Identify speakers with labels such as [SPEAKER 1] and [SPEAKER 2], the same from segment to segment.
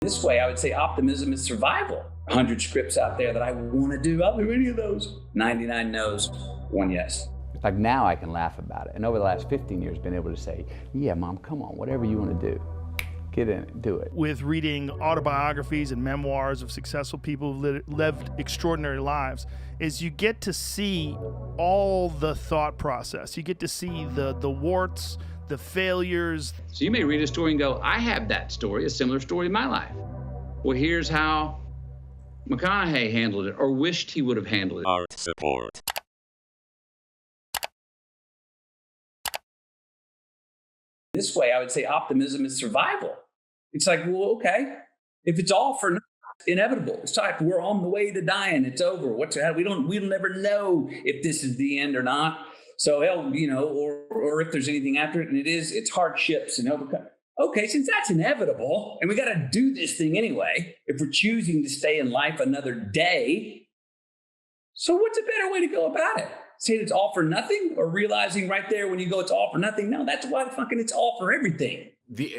[SPEAKER 1] This way, I would say optimism is survival. 100 scripts out there that I want to do. I'll do any of those. 99 no's, 1 yes.
[SPEAKER 2] Like now I can laugh about it. And over the last 15 years, been able to say, yeah, Mom, come on, whatever you want to do, get in it, do it.
[SPEAKER 3] With reading autobiographies and memoirs of successful people who've lived extraordinary lives, is you get to see all the thought process. You get to see the warts, the failures.
[SPEAKER 4] So you may read a story and go, I have that story, a similar story in my life. Well, here's how McConaughey handled it, or wished he would have handled it.
[SPEAKER 5] Art support.
[SPEAKER 1] This way, I would say optimism is survival. It's like, well, okay, if it's all for nothing, it's inevitable. It's like we're on the way to dying. It's over. We'll never know if this is the end or not. So hell, or if there's anything after it, and it's hardships and overcome. Okay, since that's inevitable, and we got to do this thing anyway, if we're choosing to stay in life another day, so what's a better way to go about it? Saying it's all for nothing, or realizing right there when you go, it's all for nothing? No, that's why fucking it's all for everything.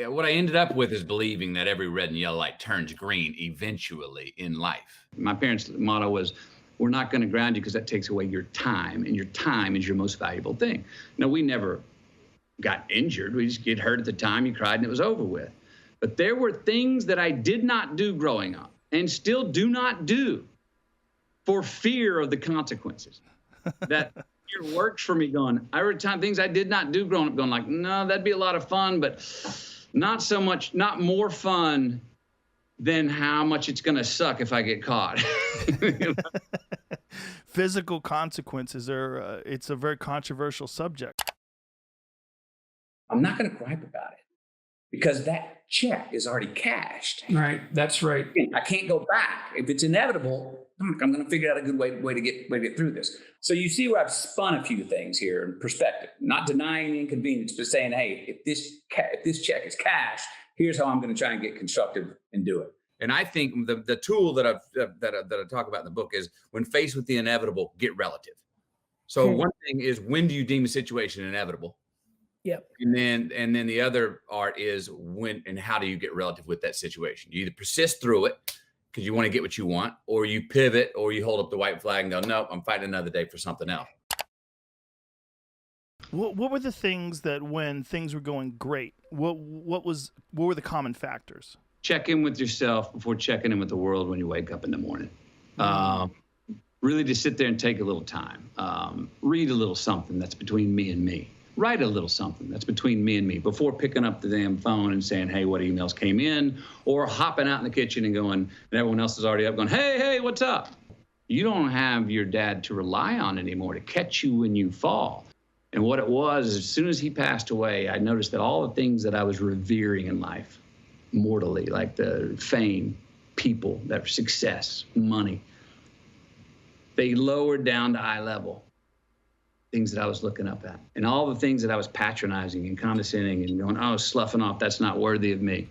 [SPEAKER 6] What I ended up with is believing that every red and yellow light turns green eventually in life.
[SPEAKER 4] My parents' motto was, we're not going to ground you because that takes away your time, and your time is your most valuable thing. No, we never got injured. We just get hurt at the time, you cried, and it was over with. But there were things that I did not do growing up, and still do not do, for fear of the consequences. That fear worked for me, going, I read things I did not do growing up, going like, no, that'd be a lot of fun, but not more fun than how much it's going to suck if I get caught.
[SPEAKER 3] Physical consequences it's a very controversial subject.
[SPEAKER 1] I'm not going to gripe about it because that check is already cashed.
[SPEAKER 7] Right. That's right.
[SPEAKER 1] I can't go back. If it's inevitable, I'm going to figure out a good way to get through this. So you see where I've spun a few things here in perspective, not denying the inconvenience, but saying, hey, if this check is cashed, here's how I'm going to try and get constructive and do it.
[SPEAKER 6] And I think the tool that I talk about in the book is, when faced with the inevitable, get relative. So one thing is, when do you deem a situation inevitable?
[SPEAKER 7] Yep.
[SPEAKER 6] And then the other art is, when and how do you get relative with that situation? You either persist through it because you want to get what you want, or you pivot, or you hold up the white flag and go, no, I'm fighting another day for something else.
[SPEAKER 3] What were the things that, when things were going great, what were the common factors?
[SPEAKER 4] Check in with yourself before checking in with the world when you wake up in the morning. Really just sit there and take a little time. Read a little something that's between me and me. Write a little something that's between me and me before picking up the damn phone and saying, hey, what emails came in, or hopping out in the kitchen and going, and everyone else is already up going, hey, what's up? You don't have your dad to rely on anymore to catch you when you fall. And what it was, as soon as he passed away, I noticed that all the things that I was revering in life, mortally, like the fame, people, that success, money, they lowered down to eye level. Things that I was looking up at, and all the things that I was patronizing and condescending and going, oh, sloughing off, that's not worthy of me.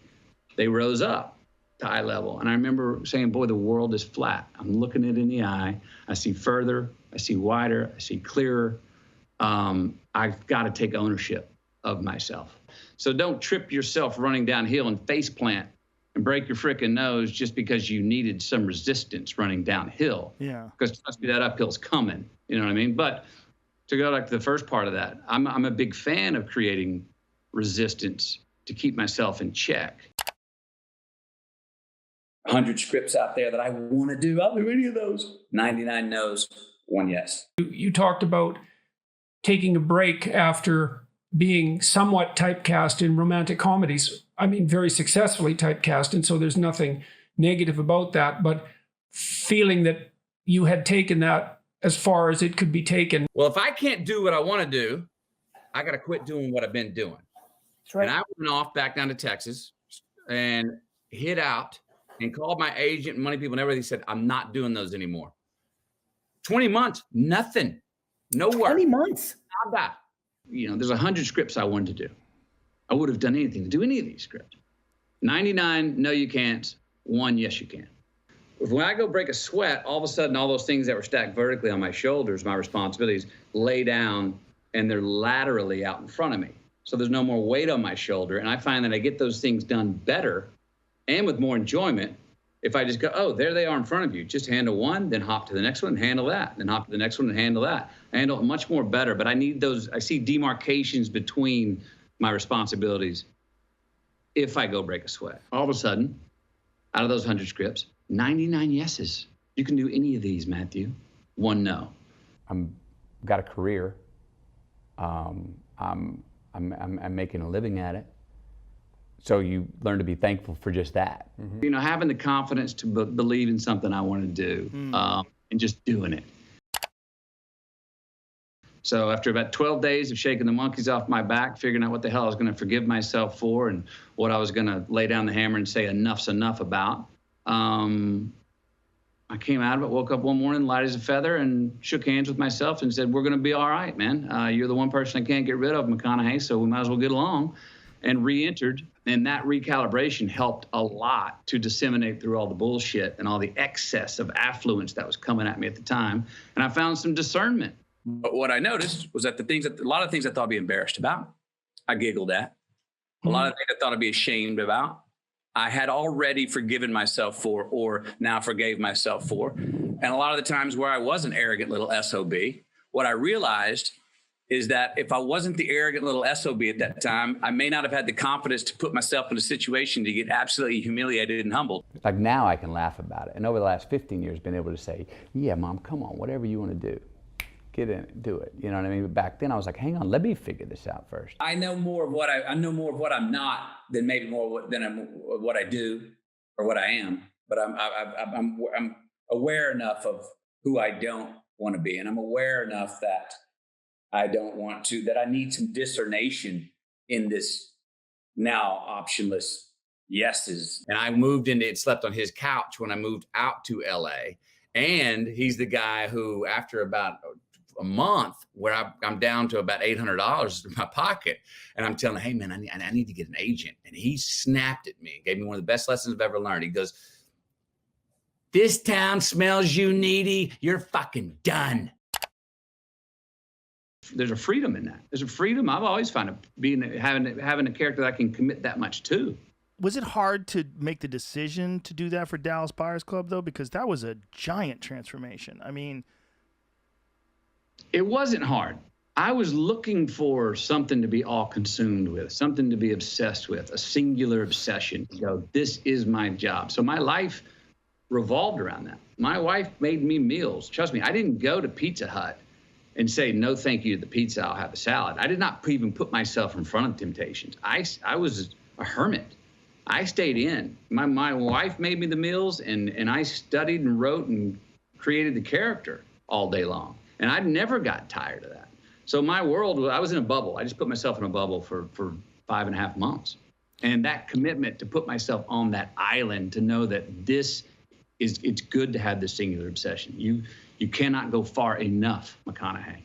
[SPEAKER 4] They rose up to eye level. And I remember saying, boy, the world is flat. I'm looking it in the eye. I see further, I see wider, I see clearer. I've got to take ownership of myself. So don't trip yourself running downhill and face plant and break your frickin' nose just because you needed some resistance running downhill.
[SPEAKER 3] Yeah.
[SPEAKER 4] Because trust me, that uphill's coming. You know what I mean? But to go like to the first part of that, I'm a big fan of creating resistance to keep myself in check.
[SPEAKER 1] 100 scripts out there that I want to do. I'll do any of those. 99 no's, 1 yes.
[SPEAKER 7] You talked about taking a break after being somewhat typecast in romantic comedies. I mean, very successfully typecast, and so there's nothing negative about that, but feeling that you had taken that as far as it could be taken.
[SPEAKER 6] Well, if I can't do what I want to do, I got to quit doing what I've been doing.
[SPEAKER 7] That's right.
[SPEAKER 6] And I went off back down to Texas and hid out and called my agent and money people and everything. Said, I'm not doing those anymore. 20 months, nothing, no work.
[SPEAKER 7] 20 months.
[SPEAKER 4] Nada. There's 100 scripts I wanted to do. I would have done anything to do any of these scripts. 99, no, you can't. 1, yes, you can. When I go break a sweat, all of a sudden, all those things that were stacked vertically on my shoulders, my responsibilities, lay down and they're laterally out in front of me. So there's no more weight on my shoulder. And I find that I get those things done better and with more enjoyment if I just go, oh, there they are in front of you. Just handle one, then hop to the next one and handle that, then hop to the next one and handle that. I handle it much more better, but I need those, I see demarcations between my responsibilities if I go break a sweat. All of a sudden, out of those 100 scripts, 99 yeses. You can do any of these, Matthew. One no.
[SPEAKER 2] I'm got a career. I'm making a living at it. So you learn to be thankful for just that.
[SPEAKER 4] You know, having the confidence to believe in something I want to do, and just doing it. So after about 12 days of shaking the monkeys off my back, figuring out what the hell I was going to forgive myself for and what I was going to lay down the hammer and say enough's enough about, I came out of it, woke up one morning, light as a feather, and shook hands with myself and said, we're going to be all right, man. You're the one person I can't get rid of, McConaughey, so we might as well get along. And re-entered, and that recalibration helped a lot to disseminate through all the bullshit and all the excess of affluence that was coming at me at the time. And I found some discernment.
[SPEAKER 1] But what I noticed was that a lot of things I thought I'd be embarrassed about, I giggled at. A lot of things I thought I'd be ashamed about, I had already forgiven myself for, or now forgave myself for. And a lot of the times where I was an arrogant little SOB, what I realized is that if I wasn't the arrogant little SOB at that time, I may not have had the confidence to put myself in a situation to get absolutely humiliated and humbled.
[SPEAKER 2] Like now I can laugh about it. And over the last 15 years, been able to say, yeah, Mom, come on, whatever you want to do. Get in it, do it. You know what I mean? But back then I was like, hang on, let me figure this out first.
[SPEAKER 1] I know more of what I know more of what I'm not than maybe more than what I do or what I am. But I'm aware enough of who I don't want to be, and I'm aware enough that I don't want to, that I need some discernation in this now optionless yeses.
[SPEAKER 6] And I moved into it, slept on his couch when I moved out to LA. And he's the guy who, after about a month, where I'm down to about $800 in my pocket, and I'm telling him, hey man, I need to get an agent. And he snapped at me, gave me one of the best lessons I've ever learned. He goes, this town smells you needy. You're fucking done.
[SPEAKER 4] There's a freedom in that. There's a freedom. I've always found it having a character that I can commit that much to.
[SPEAKER 3] Was it hard to make the decision to do that for Dallas Buyers Club, though? Because that was a giant transformation. I mean,
[SPEAKER 4] it wasn't hard. I was looking for something to be all consumed with, something to be obsessed with, a singular obsession. You know, this is my job. So my life revolved around that. My wife made me meals. Trust me, I didn't go to Pizza Hut and say, no, thank you to the pizza, I'll have a salad. I did not even put myself in front of temptations. I was a hermit. I stayed in. My wife made me the meals, and I studied and wrote and created the character all day long. And I never got tired of that. So my world, I was in a bubble. I just put myself in a bubble for 5.5 months. And that commitment to put myself on that island, to know that it's good to have this singular obsession. You cannot go far enough, McConaughey.